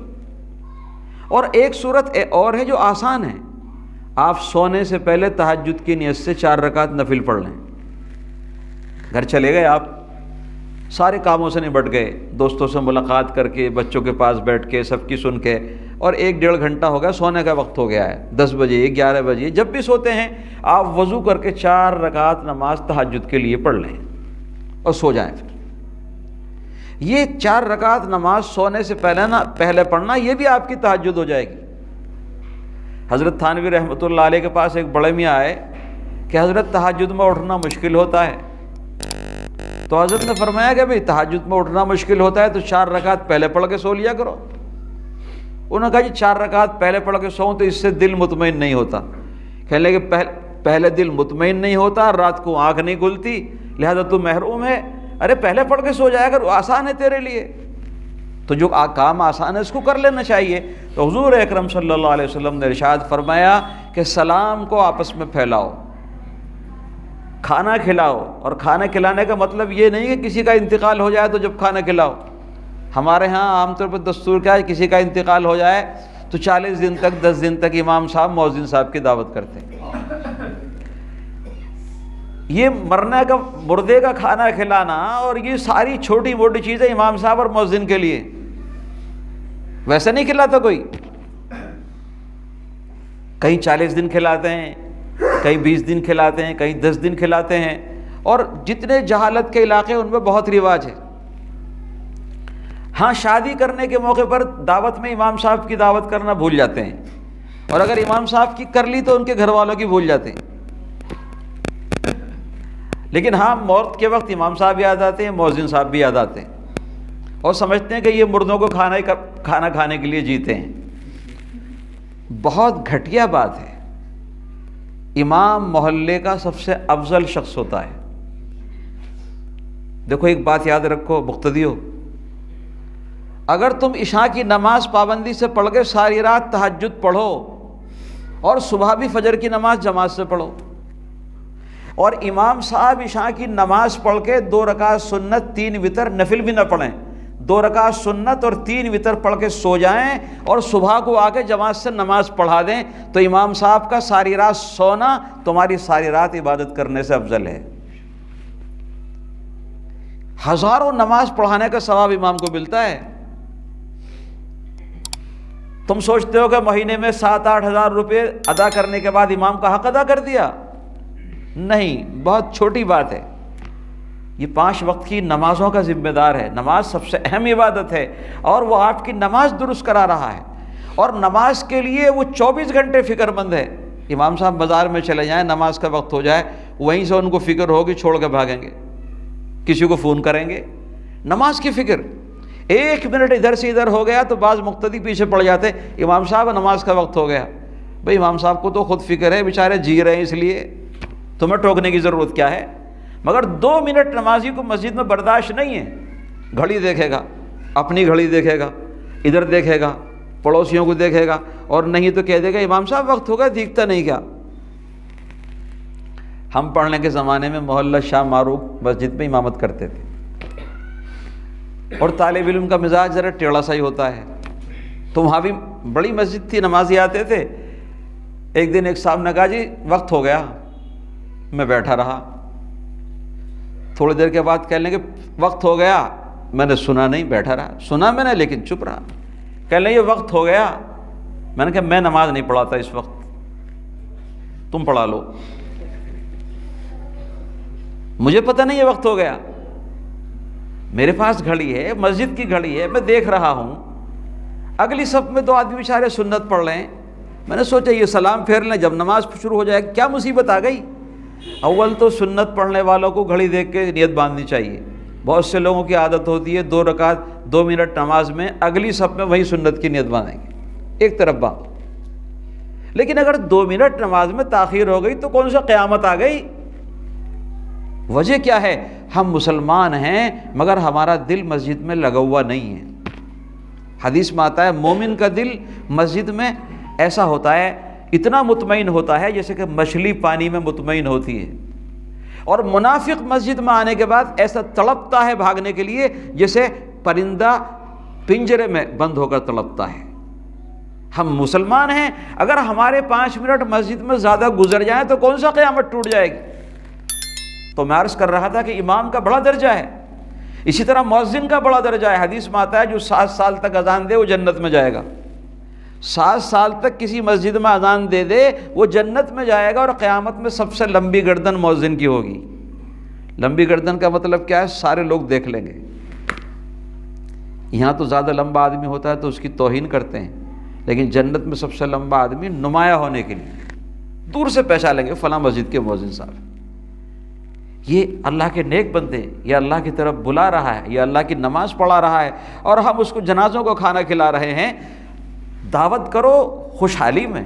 اور ایک صورت اور ہے جو آسان ہے، آپ سونے سے پہلے تہجد کی نیت سے 4 رکعت نفل پڑھ لیں۔ گھر چلے گئے، آپ سارے کاموں سے نبٹ گئے، دوستوں سے ملاقات کر کے، بچوں کے پاس بیٹھ کے، سب کی سن کے، اور 1-1.5 گھنٹہ ہو گیا، سونے کا وقت ہو گیا ہے، 10 بجے 11 بجے، جب بھی سوتے ہیں آپ وضو کر کے 4 رکعت نماز تہجد کے لیے پڑھ لیں اور سو جائیں۔ پھر یہ 4 رکعت نماز سونے سے پہلے پڑھنا، یہ بھی آپ کی تہجد ہو جائے گی۔ حضرت تھانوی رحمۃ اللہ علیہ کے پاس ایک بڑے میاں آئے کہ حضرت تہجد میں اٹھنا مشکل ہوتا ہے، تو حضرت نے فرمایا کہ بھئی تہجد میں اٹھنا مشکل ہوتا ہے تو 4 رکعت پہلے پڑھ کے سو لیا کرو۔ انہوں نے کہا جی 4 رکعت پہلے پڑھ کے سوؤں تو اس سے دل مطمئن نہیں ہوتا۔ کہنے لگے پہلے دل مطمئن نہیں ہوتا، رات کو آنکھ نہیں کھلتی، لہذا تو محروم ہے۔ ارے پہلے پڑھ کے سو جایا کر، آسان ہے تیرے لیے، تو جو کام آسان ہے اس کو کر لینا چاہیے۔ تو حضور اکرم صلی اللہ علیہ وسلم نے ارشاد فرمایا کہ سلام کو آپس میں پھیلاؤ، کھانا کھلاؤ۔ اور کھانا کھلانے کا مطلب یہ نہیں کہ کسی کا انتقال ہو جائے تو جب کھانا کھلاؤ۔ ہمارے ہاں عام طور پر دستور کیا ہے، کسی کا انتقال ہو جائے تو 40 دن تک 10 دن تک امام صاحب مؤذن صاحب کی دعوت کرتے ہیں۔ یہ مرنے کا، مردے کا کھانا کھلانا اور یہ ساری چھوٹی موٹی چیزیں امام صاحب اور مؤذن کے لیے، ویسے نہیں کھلاتا کوئی۔ کہیں 40 دن کھلاتے ہیں، کہیں 20 دن کھلاتے ہیں، کہیں 10 دن کھلاتے ہیں، اور جتنے جہالت کے علاقے ان میں بہت رواج ہے۔ ہاں شادی کرنے کے موقع پر دعوت میں امام صاحب کی دعوت کرنا بھول جاتے ہیں، اور اگر امام صاحب کی کر لی تو ان کے گھر والوں کی بھول جاتے ہیں۔ لیکن ہاں موت کے وقت امام صاحب یاد آتے ہیں، مؤذن صاحب بھی یاد آتے ہیں، اور سمجھتے ہیں کہ یہ مردوں کو کھانا کھانے کے لیے جیتے ہیں۔ بہت گھٹیا بات ہے۔ امام محلے کا سب سے افضل شخص ہوتا ہے۔ دیکھو ایک بات یاد رکھو مقتدیو، اگر تم عشاء کی نماز پابندی سے پڑھ کے ساری رات تہجد پڑھو، اور صبح بھی فجر کی نماز جماعت سے پڑھو، اور امام صاحب عشاء کی نماز پڑھ کے 2 رکعت سنت 3 وتر نفل بھی نہ پڑھیں، 2 رکعت سنت اور 3 وتر پڑھ کے سو جائیں، اور صبح کو آ کے جماعت سے نماز پڑھا دیں، تو امام صاحب کا ساری رات سونا تمہاری ساری رات عبادت کرنے سے افضل ہے۔ ہزاروں نماز پڑھانے کا ثواب امام کو ملتا ہے۔ تم سوچتے ہو کہ مہینے میں 7-8 ہزار روپے ادا کرنے کے بعد امام کا حق ادا کر دیا؟ نہیں، بہت چھوٹی بات ہے۔ یہ 5 وقت کی نمازوں کا ذمہ دار ہے۔ نماز سب سے اہم عبادت ہے، اور وہ آپ کی نماز درست کرا رہا ہے، اور نماز کے لیے وہ 24 گھنٹے فکر مند ہے۔ امام صاحب بازار میں چلے جائیں، نماز کا وقت ہو جائے، وہیں سے ان کو فکر ہوگی، چھوڑ کے بھاگیں گے، کسی کو فون کریں گے۔ نماز کی فکر، 1 منٹ ادھر سے ادھر ہو گیا تو بعض مقتدی پیچھے پڑ جاتے، امام صاحب نماز کا وقت ہو گیا۔ بھئی امام صاحب کو تو خود فکر ہے، بیچارے جی رہے ہیں، اس لیے تمہیں ٹوکنے کی ضرورت کیا ہے؟ مگر 2 منٹ نمازی کو مسجد میں برداشت نہیں ہے۔ گھڑی دیکھے گا، اپنی گھڑی دیکھے گا، ادھر دیکھے گا، پڑوسیوں کو دیکھے گا، اور نہیں تو کہہ دے گا امام صاحب وقت ہو گیا، دیکھتا نہیں کیا؟ ہم پڑھنے کے زمانے میں محلہ شاہ معروف مسجد میں امامت کرتے تھے، اور طالب علم کا مزاج ذرا ٹیڑھا سا ہی ہوتا ہے، تو وہاں بھی بڑی مسجد تھی، نمازی آتے تھے۔ ایک دن ایک صاحب نے کہا جی وقت ہو گیا، میں بیٹھا رہا، تھوڑی دیر کے بعد کہنے لگے وقت ہو گیا، میں نے سنا نہیں، بیٹھا رہا، سنا میں نے لیکن چپ رہا۔ کہنے لگے وقت ہو گیا، میں نے کہا میں نماز نہیں پڑھاتا اس وقت، تم پڑھا لو، مجھے پتہ نہیں یہ وقت ہو گیا، میرے پاس گھڑی ہے، مسجد کی گھڑی ہے، میں دیکھ رہا ہوں، اگلی صف میں 2 آدمی بیچارے سنت پڑھ رہے ہیں، میں نے سوچا یہ سلام پھیر لیں، جب نماز شروع ہو جائے کیا مصیبت آ گئی؟ اول تو سنت پڑھنے والوں کو گھڑی دیکھ کے نیت باندھنی چاہیے۔ بہت سے لوگوں کی عادت ہوتی ہے 2 رکعت 2 منٹ نماز میں اگلی صف میں وہی سنت کی نیت باندھیں گے، ایک طرف باندھ۔ لیکن اگر 2 منٹ نماز میں تاخیر ہو گئی تو کون سا قیامت آ گئی؟ وجہ کیا ہے؟ ہم مسلمان ہیں مگر ہمارا دل مسجد میں لگا ہوا نہیں ہے۔ حدیث میں آتا ہے مومن کا دل مسجد میں ایسا ہوتا ہے، اتنا مطمئن ہوتا ہے جیسے کہ مچھلی پانی میں مطمئن ہوتی ہے، اور منافق مسجد میں آنے کے بعد ایسا تڑپتا ہے بھاگنے کے لیے جیسے پرندہ پنجرے میں بند ہو کر تڑپتا ہے۔ ہم مسلمان ہیں، اگر ہمارے 5 منٹ مسجد میں زیادہ گزر جائیں تو کون سا قیامت ٹوٹ جائے گی؟ تو میں عرض کر رہا تھا کہ امام کا بڑا درجہ ہے، اسی طرح مؤذن کا بڑا درجہ ہے۔ حدیث میں آتا ہے جو 7 سال تک اذان دے وہ جنت میں جائے گا، 7 سال تک کسی مسجد میں اذان دے دے وہ جنت میں جائے گا، اور قیامت میں سب سے لمبی گردن مؤذن کی ہوگی۔ لمبی گردن کا مطلب کیا ہے؟ سارے لوگ دیکھ لیں گے۔ یہاں تو زیادہ لمبا آدمی ہوتا ہے تو اس کی توہین کرتے ہیں، لیکن جنت میں سب سے لمبا آدمی نمایاں ہونے کے لیے دور سے پہچان لیں گے، فلاں مسجد کے مؤذن صاحب، یہ اللہ کے نیک بندے، یہ اللہ کی طرف بلا رہا ہے، یہ اللہ کی نماز پڑھا رہا ہے، اور ہم اس کو جنازوں کو کھانا کھلا رہے ہیں۔ دعوت کرو خوشحالی میں،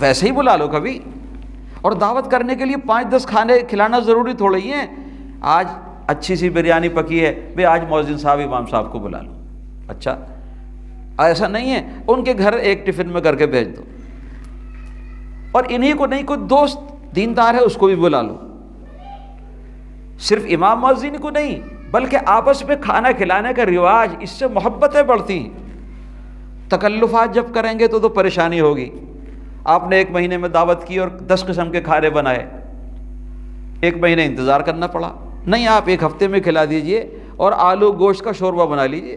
ویسے ہی بلا لو کبھی، اور دعوت کرنے کے لیے 5-10 کھانے کھلانا ضروری تھوڑے ہی ہیں۔ آج اچھی سی بریانی پکی ہے، بھئی آج مؤذن صاحب امام صاحب کو بلا لو، اچھا ایسا نہیں ہے، ان کے گھر ایک ٹفن میں کر کے بھیج دو، اور انہی کو نہیں، کوئی دوست دیندار ہے اس کو بھی بلا لو، صرف امام مؤذن کو نہیں بلکہ آپس میں کھانا کھلانے کا رواج، اس سے محبتیں بڑھتی ہیں۔ تکلفات جب کریں گے تو پریشانی ہوگی۔ آپ نے 1 مہینے میں دعوت کی اور 10 قسم کے کھانے بنائے، 1 مہینے انتظار کرنا پڑا۔ نہیں، آپ 1 ہفتے میں کھلا دیجئے اور آلو گوشت کا شوربہ بنا لیجئے،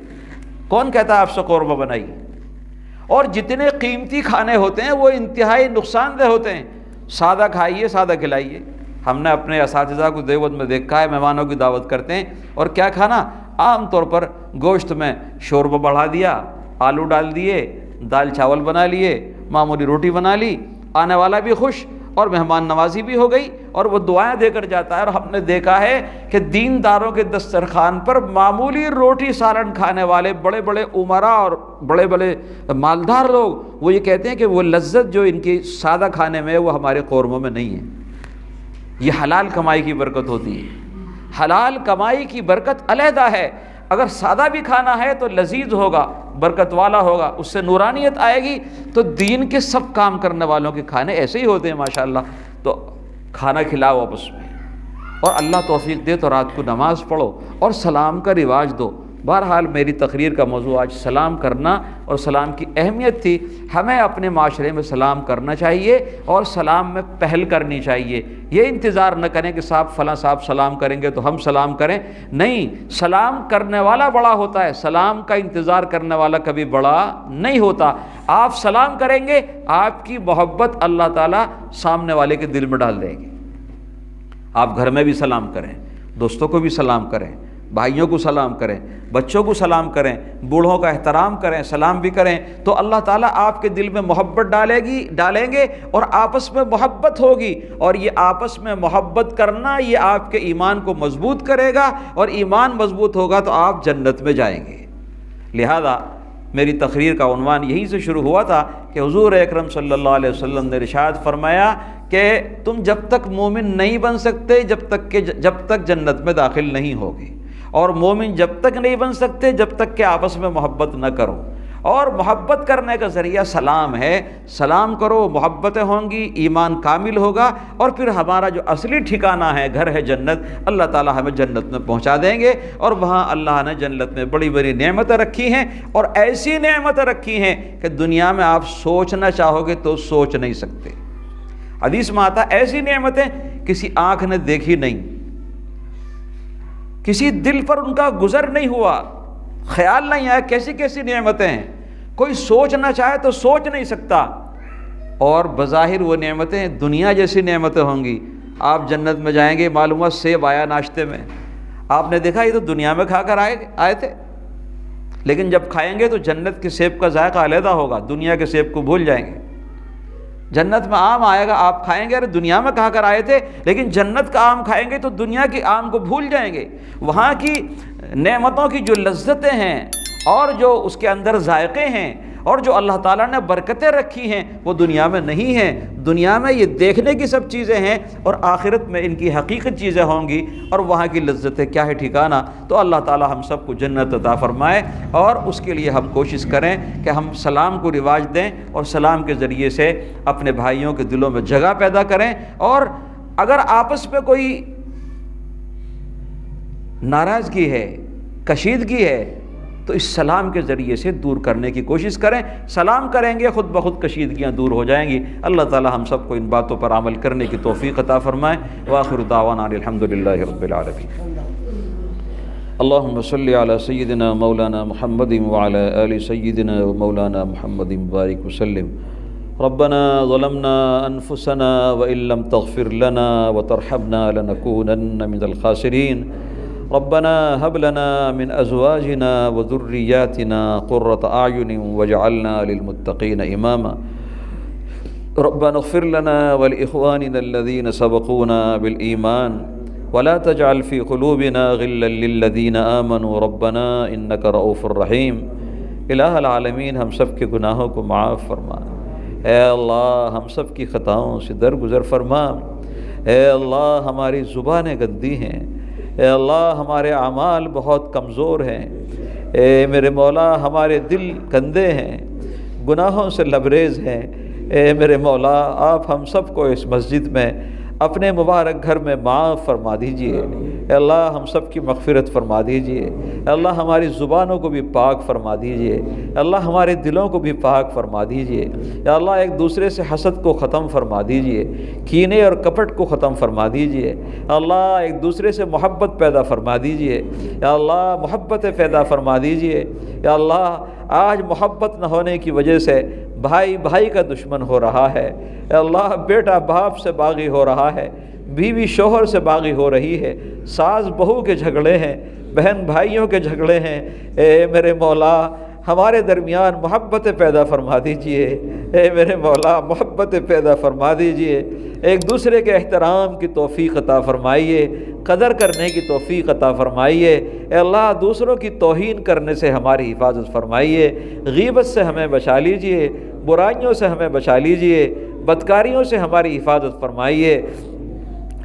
کون کہتا ہے آپ سے قورمہ بنائیے؟ اور جتنے قیمتی کھانے ہوتے ہیں وہ انتہائی نقصان دہ ہوتے ہیں، سادہ کھائیے، سادہ کھلائیے۔ ہم نے اپنے اساتذہ کو دیوبند میں دیکھا ہے، مہمانوں کی دعوت کرتے ہیں اور کیا کھانا؟ عام طور پر گوشت میں شوربہ بڑھا دیا، آلو ڈال دیے، دال چاول بنا لیے، معمولی روٹی بنا لی، آنے والا بھی خوش اور مہمان نوازی بھی ہو گئی، اور وہ دعائیں دے کر جاتا ہے۔ اور ہم نے دیکھا ہے کہ دینداروں کے دسترخوان پر معمولی روٹی سالن کھانے والے بڑے بڑے عمراء اور بڑے بڑے مالدار لوگ، وہ یہ کہتے ہیں کہ وہ لذت جو ان کی سادہ کھانے میں ہے وہ ہمارے قورموں میں نہیں ہے۔ یہ حلال کمائی کی برکت ہوتی ہے، حلال کمائی کی برکت علیحدہ ہے۔ اگر سادہ بھی کھانا ہے تو لذیذ ہوگا، برکت والا ہوگا، اس سے نورانیت آئے گی۔ تو دین کے سب کام کرنے والوں کے کھانے ایسے ہی ہوتے ہیں ماشاءاللہ۔ تو کھانا کھلاؤ آپس میں، اور اللہ توفیق دے تو رات کو نماز پڑھو اور سلام کا رواج دو۔ بہرحال میری تقریر کا موضوع آج سلام کرنا اور سلام کی اہمیت تھی۔ ہمیں اپنے معاشرے میں سلام کرنا چاہیے اور سلام میں پہل کرنی چاہیے۔ یہ انتظار نہ کریں کہ صاحب فلاں صاحب سلام کریں گے تو ہم سلام کریں، نہیں، سلام کرنے والا بڑا ہوتا ہے، سلام کا انتظار کرنے والا کبھی بڑا نہیں ہوتا۔ آپ سلام کریں گے، آپ کی محبت اللہ تعالیٰ سامنے والے کے دل میں ڈال دیں گے۔ آپ گھر میں بھی سلام کریں، دوستوں کو بھی سلام کریں، بھائیوں کو سلام کریں، بچوں کو سلام کریں، بوڑھوں کا احترام کریں، سلام بھی کریں، تو اللہ تعالیٰ آپ کے دل میں محبت ڈالیں گے اور آپس میں محبت ہوگی، اور یہ آپس میں محبت کرنا یہ آپ کے ایمان کو مضبوط کرے گا، اور ایمان مضبوط ہوگا تو آپ جنت میں جائیں گے۔ لہذا میری تقریر کا عنوان یہیں سے شروع ہوا تھا کہ حضور اکرم صلی اللہ علیہ وسلم نے ارشاد فرمایا کہ تم جب تک مومن نہیں بن سکتے جب تک جنت میں داخل نہیں ہوگے، اور مومن جب تک نہیں بن سکتے جب تک کہ آپس میں محبت نہ کرو، اور محبت کرنے کا ذریعہ سلام ہے۔ سلام کرو، محبتیں ہوں گی، ایمان کامل ہوگا، اور پھر ہمارا جو اصلی ٹھکانہ ہے، گھر ہے جنت، اللہ تعالیٰ ہمیں جنت میں پہنچا دیں گے، اور وہاں اللہ نے جنت میں بڑی بڑی نعمتیں رکھی ہیں، اور ایسی نعمتیں رکھی ہیں کہ دنیا میں آپ سوچنا چاہو گے تو سوچ نہیں سکتے۔ حدیث میں آتا ایسی نعمتیں کسی آنکھ نے دیکھی نہیں، کسی دل پر ان کا گزر نہیں ہوا، خیال نہیں آیا کیسی کیسی نعمتیں ہیں، کوئی سوچنا چاہے تو سوچ نہیں سکتا، اور بظاہر وہ نعمتیں دنیا جیسی نعمتیں ہوں گی۔ آپ جنت میں جائیں گے، معلوم ہوا سیب آیا ناشتے میں، آپ نے دیکھا یہ تو دنیا میں کھا کر آئے تھے، لیکن جب کھائیں گے تو جنت کے سیب کا ذائقہ علیحدہ ہوگا، دنیا کے سیب کو بھول جائیں گے۔ جنت میں آم آئے گا، آپ کھائیں گے، ارے دنیا میں کھا کر آئے تھے، لیکن جنت کا آم کھائیں گے تو دنیا کے آم کو بھول جائیں گے۔ وہاں کی نعمتوں کی جو لذتیں ہیں اور جو اس کے اندر ذائقے ہیں اور جو اللہ تعالیٰ نے برکتیں رکھی ہیں وہ دنیا میں نہیں ہیں۔ دنیا میں یہ دیکھنے کی سب چیزیں ہیں، اور آخرت میں ان کی حقیقت چیزیں ہوں گی، اور وہاں کی لذتیں کیا ہے ٹھکانہ۔ تو اللہ تعالیٰ ہم سب کو جنت عطا فرمائے، اور اس کے لیے ہم کوشش کریں کہ ہم سلام کو رواج دیں، اور سلام کے ذریعے سے اپنے بھائیوں کے دلوں میں جگہ پیدا کریں، اور اگر آپس میں کوئی ناراضگی ہے، کشیدگی ہے، تو اس سلام کے ذریعے سے دور کرنے کی کوشش کریں۔ سلام کریں گے خود بخود کشیدگیاں دور ہو جائیں گی۔ اللہ تعالی ہم سب کو ان باتوں پر عمل کرنے کی توفیق عطا فرمائے۔ وآخر دعوانا الحمدللہ رب العالمین۔ اللہم صلی علی سیدنا مولانا محمد وعلی آل سیدنا مولانا محمد بارک وسلم۔ ربنا ظلمنا انفسنا وإن لم تغفر لنا وترحمنا لنكونن من الخاسرین۔ ربنا هب لنا من ازواجنا وذرياتنا قرة اعين واجعلنا للمتقين اماما۔ ربنا اغفر لنا ولاخواننا الذين سبقونا بالايمان ولا تجعل في قلوبنا غلا للذين آمنوا ربنا انك رؤوف رحيم۔ الہ العالمین ہم سب کے گناہوں کو معاف فرما، اے اللہ ہم سب کی خطاؤں سے درگزر فرما، اے اللہ ہماری زبانیں گندی ہیں، اے اللہ ہمارے اعمال بہت کمزور ہیں، اے میرے مولا ہمارے دل گندے ہیں، گناہوں سے لبریز ہیں، اے میرے مولا آپ ہم سب کو اس مسجد میں اپنے مبارک گھر میں معاف فرما دیجئے، اے اللہ ہم سب کی مغفرت فرما دیجئے، اے اللہ ہماری زبانوں کو بھی پاک فرما دیجئے، اے اللہ ہمارے دلوں کو بھی پاک فرما دیجئے، یا اللہ ایک دوسرے سے حسد کو ختم فرما دیجئے، کینے اور کپٹ کو ختم فرما دیجئے، یا اللہ ایک دوسرے سے محبت پیدا فرما دیجئے، یا اللہ محبت پیدا فرما دیجئے، یا اللہ آج محبت نہ ہونے کی وجہ سے بھائی بھائی کا دشمن ہو رہا ہے، اے اللہ بیٹا باپ سے باغی ہو رہا ہے، بیوی شوہر سے باغی ہو رہی ہے، ساس بہو کے جھگڑے ہیں، بہن بھائیوں کے جھگڑے ہیں، اے میرے مولا ہمارے درمیان محبت پیدا فرما دیجئے، اے میرے مولا محبت پیدا فرما دیجئے، ایک دوسرے کے احترام کی توفیق عطا فرمائیے، قدر کرنے کی توفیق عطا فرمائیے، اے اللہ دوسروں کی توہین کرنے سے ہماری حفاظت فرمائیے، غیبت سے ہمیں بچا لیجئے، برائیوں سے ہمیں بچا لیجئے، بدکاریوں سے ہماری حفاظت فرمائیے۔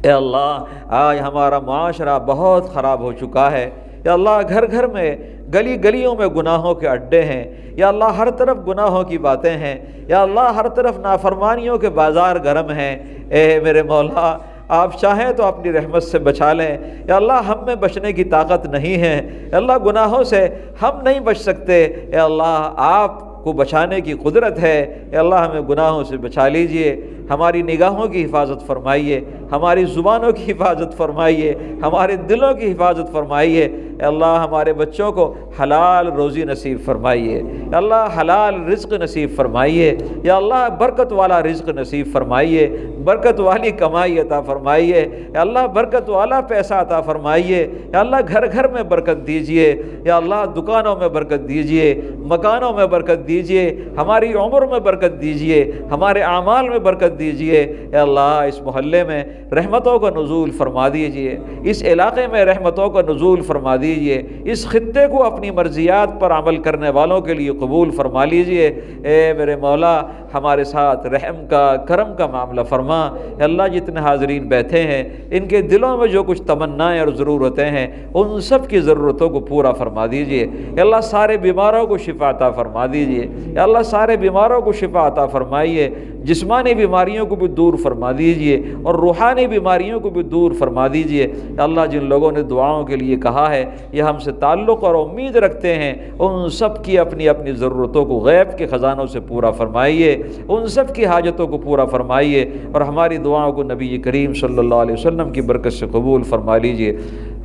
اے اللہ آج ہمارا معاشرہ بہت خراب ہو چکا ہے، یا اللہ گھر گھر میں گلی گلیوں میں گناہوں کے اڈے ہیں، یا اللہ ہر طرف گناہوں کی باتیں ہیں، یا اللہ ہر طرف نافرمانیوں کے بازار گرم ہیں، اے میرے مولا آپ چاہیں تو اپنی رحمت سے بچا لیں۔ یا اللہ ہم میں بچنے کی طاقت نہیں ہے، یا اللہ گناہوں سے ہم نہیں بچ سکتے، یا اللہ آپ کو بچانے کی قدرت ہے، یا اللہ ہمیں گناہوں سے بچا لیجئے، ہماری نگاہوں کی حفاظت فرمائیے، ہماری زبانوں کی حفاظت فرمائیے، ہمارے دلوں کی حفاظت فرمائیے، اے اللہ ہمارے بچوں کو حلال روزی نصیب فرمائیے، یا اللہ حلال رزق نصیب فرمائیے، یا اللہ برکت والا رزق نصیب فرمائیے، برکت والی کمائی عطا فرمائیے، یا اللہ برکت والا پیسہ عطا فرمائیے، یا اللہ گھر گھر میں برکت دیجئے، یا اللہ دکانوں میں برکت دیجئے، مکانوں میں برکت دیجئے، ہماری عمر میں برکت دیجئے، ہمارے اعمال میں برکت دیجئے، اے اللہ اس محلے میں رحمتوں کا نزول فرما دیجئے، اس علاقے میں رحمتوں کا نزول فرما دیجئے، اس خطے کو اپنی مرضیات پر عمل کرنے والوں کے لیے قبول فرما لیجئے۔ اے میرے مولا ہمارے ساتھ رحم کا کرم کا معاملہ فرما۔ اے اللہ جتنے حاضرین بیٹھے ہیں ان کے دلوں میں جو کچھ تمنائیں اور ضرورتیں ہیں ان سب کی ضرورتوں کو پورا فرما دیجئے۔ اے اللہ سارے بیماروں کو شفا عطا فرما دیجئے، اے اللہ سارے بیماروں کو شفا عطا فرمائیے، جسمانی بیماریوں کو بھی دور فرما دیجئے اور روحانی بیماریوں کو بھی دور فرما دیجئے۔ اے اللہ جن لوگوں نے دعاؤں کے لیے کہا ہے یہ ہم سے تعلق اور امید رکھتے ہیں، ان سب کی اپنی اپنی ضرورتوں کو غیب کے خزانوں سے پورا فرمائیے، ان سب کی حاجتوں کو پورا فرمائیے اور ہماری دعاؤں کو نبی کریم صلی اللہ علیہ وسلم کی برکت سے قبول فرما لیجئے۔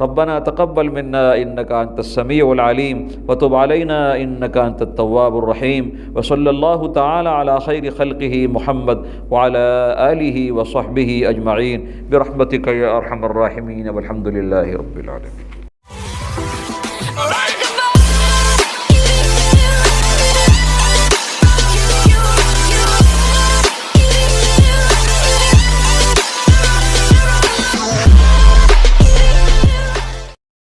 ربنا تقبل منا انك انت السميع العليم وتب علينا انك انت التواب الرحيم وصلى الله تعالى على خير خلقه محمد وعلى آله وصحبه اجمعين برحمتك يا ارحم الراحمين والحمد لله رب العالمين۔